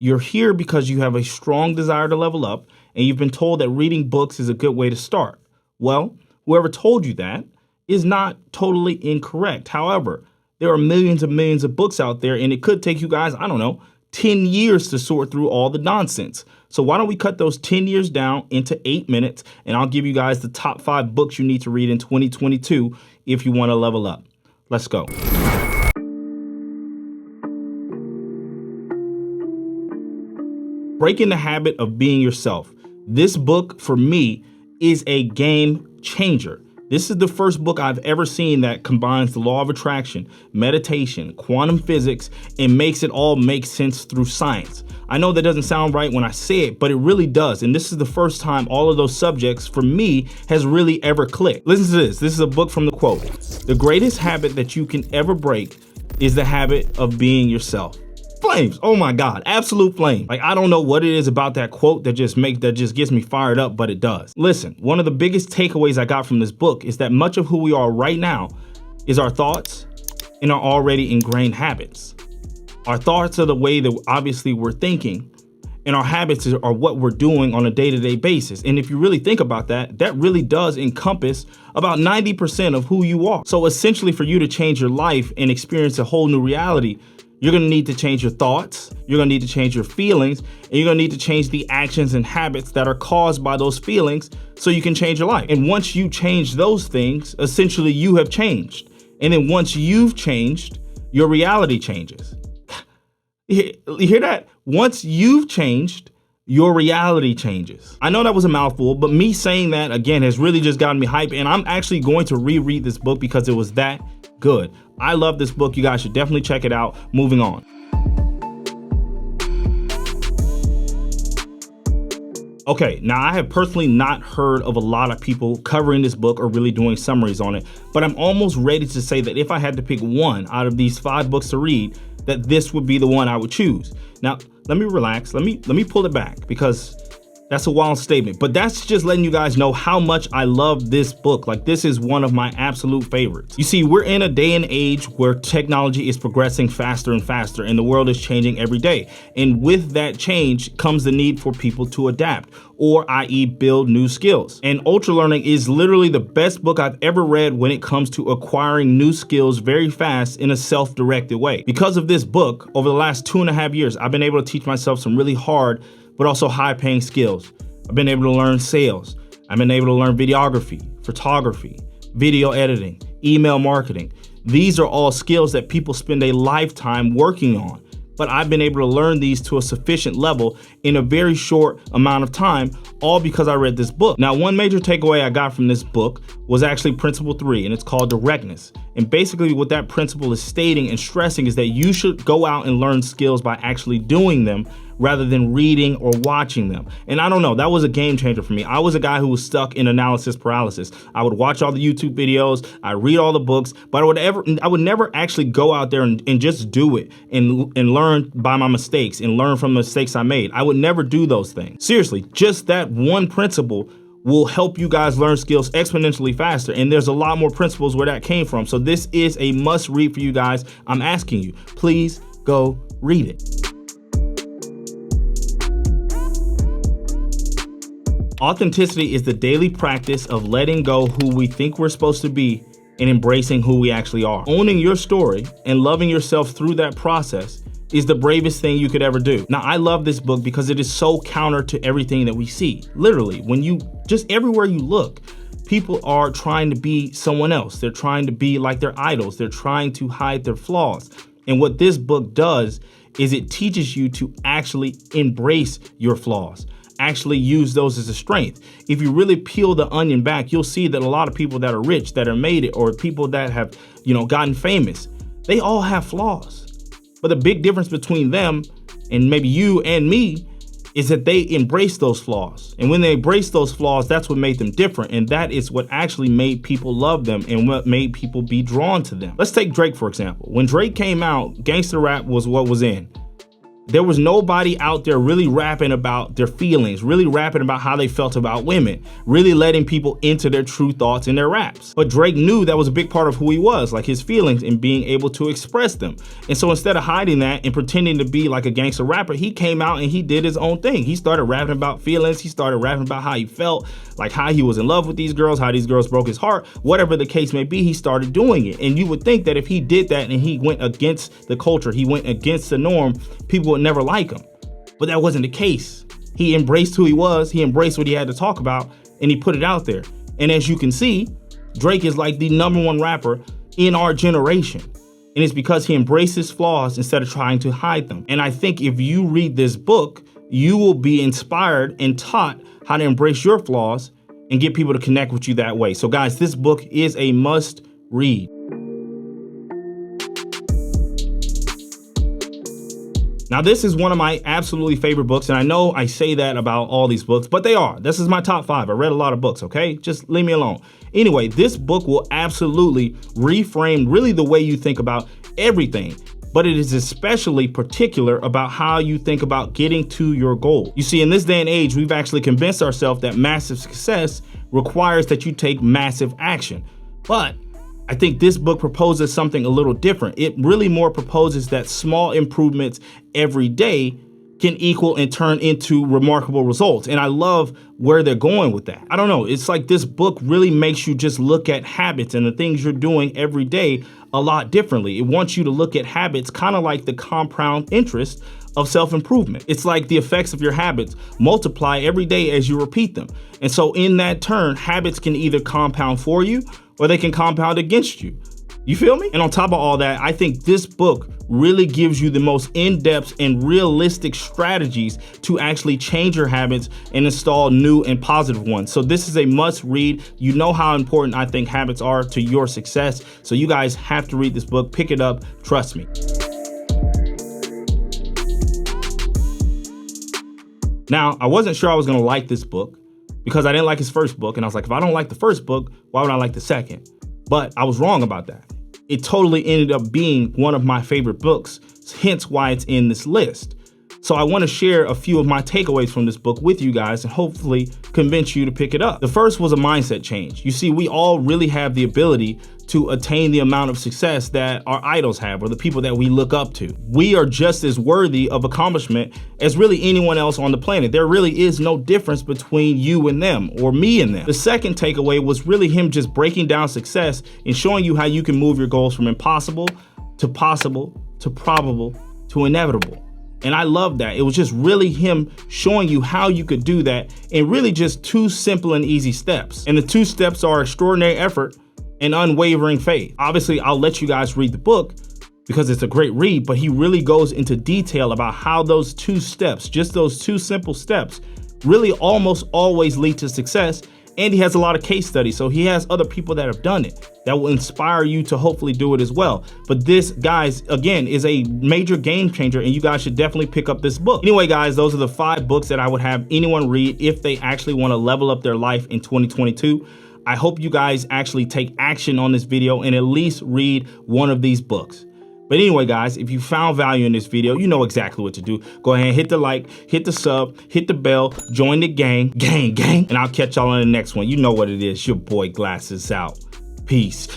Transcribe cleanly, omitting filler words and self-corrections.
You're here because you have a strong desire to level up, and you've been told that reading books is a good way to start. Well, whoever told you that is not totally incorrect. However, there are millions and millions of books out there, and it could take you guys, 10 years to sort through all the nonsense. So why don't we cut those 10 years down into 8 minutes, and I'll give you guys the top 5 books you need to read in 2022 if you want to level up. Let's go. Breaking the Habit of Being Yourself. This book, for me, is a game changer. This is the first book I've ever seen that combines the law of attraction, meditation, quantum physics, and makes it all make sense through science. I know that doesn't sound right when I say it, but it really does. And this is the first time all of those subjects, for me, has really ever clicked. Listen to this. This is a book from the quote. The greatest habit that you can ever break is the habit of being yourself. Flames. Oh my God. Absolute flame. Like, I don't know what it is about that quote that just gets me fired up, but it does. Listen, one of the biggest takeaways I got from this book is that much of who we are right now is our thoughts and our already ingrained habits. Our thoughts are the way that obviously we're thinking, and our habits are what we're doing on a day-to-day basis. And if you really think about that, that really does encompass about 90% of who you are. So essentially, for you to change your life and experience a whole new reality, you're going to need to change your thoughts, you're going to need to change your feelings, and you're going to need to change the actions and habits that are caused by those feelings so you can change your life. And once you change those things, essentially you have changed. And then once you've changed, your reality changes. You hear that? Once you've changed, your reality changes. I know that was a mouthful, but me saying that again has really just gotten me hyped, and I'm actually going to reread this book because it was that good. I love this book. You guys should definitely check it out. Moving on. Okay, now I have personally not heard of a lot of people covering this book or really doing summaries on it, but I'm almost ready to say that if I had to pick one out of these 5 books to read, that this would be the one I would choose. Now, let me relax. Let me pull it back, because that's a wild statement, but that's just letting you guys know how much I love this book. Like, this is one of my absolute favorites. You see, we're in a day and age where technology is progressing faster and faster, and the world is changing every day. And with that change comes the need for people to adapt, or i.e. build new skills. And Ultra Learning is literally the best book I've ever read when it comes to acquiring new skills very fast in a self-directed way. Because of this book, over the last 2.5 years, I've been able to teach myself some really hard but also high-paying skills. I've been able to learn sales. I've been able to learn videography, photography, video editing, email marketing. These are all skills that people spend a lifetime working on, but I've been able to learn these to a sufficient level in a very short amount of time, all because I read this book. Now, one major takeaway I got from this book was actually principle 3, and it's called directness. And basically what that principle is stating and stressing is that you should go out and learn skills by actually doing them rather than reading or watching them. And I don't know, that was a game changer for me. I was a guy who was stuck in analysis paralysis. I would watch all the YouTube videos, I read all the books, but I would never actually go out there and just do it and learn by my mistakes and learn from the mistakes I made. I would never do those things. Seriously, just that one principle will help you guys learn skills exponentially faster. And there's a lot more principles where that came from. So this is a must read for you guys. I'm asking you, please go read it. Authenticity is the daily practice of letting go who we think we're supposed to be and embracing who we actually are. Owning your story and loving yourself through that process is the bravest thing you could ever do. Now, I love this book because it is so counter to everything that we see. Literally, when you just everywhere you look, people are trying to be someone else. They're trying to be like their idols. They're trying to hide their flaws. And what this book does is it teaches you to actually embrace your flaws, actually use those as a strength. If you really peel the onion back, you'll see that a lot of people that are rich, that are made it, or people that have, gotten famous, they all have flaws. But the big difference between them and maybe you and me is that they embrace those flaws. And when they embrace those flaws, that's what made them different. And that is what actually made people love them and what made people be drawn to them. Let's take Drake, for example. When Drake came out, gangster rap was what was in. There was nobody out there really rapping about their feelings, really rapping about how they felt about women, really letting people into their true thoughts in their raps. But Drake knew that was a big part of who he was, like his feelings and being able to express them. And so instead of hiding that and pretending to be like a gangster rapper, he came out and he did his own thing. He started rapping about feelings. He started rapping about how he felt, like how he was in love with these girls, how these girls broke his heart, whatever the case may be, he started doing it. And you would think that if he did that and he went against the culture, he went against the norm, people would never like him. But that wasn't the case. He embraced who he was, he embraced what he had to talk about, and he put it out there. And as you can see, Drake is like the #1 rapper in our generation. And it's because he embraced his flaws instead of trying to hide them. And I think if you read this book, you will be inspired and taught how to embrace your flaws and get people to connect with you that way. So guys, this book is a must read. Now, this is one of my absolutely favorite books, and I know I say that about all these books, but they are. This is my top 5. I read a lot of books, okay? Just leave me alone. Anyway, this book will absolutely reframe really the way you think about everything, but it is especially particular about how you think about getting to your goal. You see, in this day and age, we've actually convinced ourselves that massive success requires that you take massive action. But I think this book proposes something a little different. It really more proposes that small improvements every day can equal and turn into remarkable results. And I love where they're going with that. I don't know, it's like this book really makes you just look at habits and the things you're doing every day a lot differently. It wants you to look at habits kind of like the compound interest of self-improvement. It's like the effects of your habits multiply every day as you repeat them. And so in that turn, habits can either compound for you or they can compound against you. You feel me? And on top of all that, I think this book really gives you the most in-depth and realistic strategies to actually change your habits and install new and positive ones. So this is a must read. You know how important I think habits are to your success. So you guys have to read this book, pick it up, trust me. Now, I wasn't sure I was gonna like this book because I didn't like his first book. And I was like, if I don't like the first book, why would I like the second? But I was wrong about that. It totally ended up being one of my favorite books, hence why it's in this list. So I want to share a few of my takeaways from this book with you guys and hopefully convince you to pick it up. The first was a mindset change. You see, we all really have the ability to attain the amount of success that our idols have or the people that we look up to. We are just as worthy of accomplishment as really anyone else on the planet. There really is no difference between you and them or me and them. The second takeaway was really him just breaking down success and showing you how you can move your goals from impossible to possible to probable to inevitable. And I love that. It was just really him showing you how you could do that in really just 2 simple and easy steps. And the 2 steps are extraordinary effort and unwavering faith. Obviously, I'll let you guys read the book because it's a great read, but he really goes into detail about how those 2 steps, just those 2 simple steps, really almost always lead to success. And he has a lot of case studies, so he has other people that have done it that will inspire you to hopefully do it as well. But this, guys, again, is a major game changer, and you guys should definitely pick up this book. Anyway, guys, those are the 5 books that I would have anyone read if they actually want to level up their life in 2022. I hope you guys actually take action on this video and at least read one of these books. But anyway, guys, if you found value in this video, you know exactly what to do. Go ahead and hit the like, hit the sub, hit the bell, join the gang, and I'll catch y'all on the next one. You know what it is. Your boy Glasses out. Peace.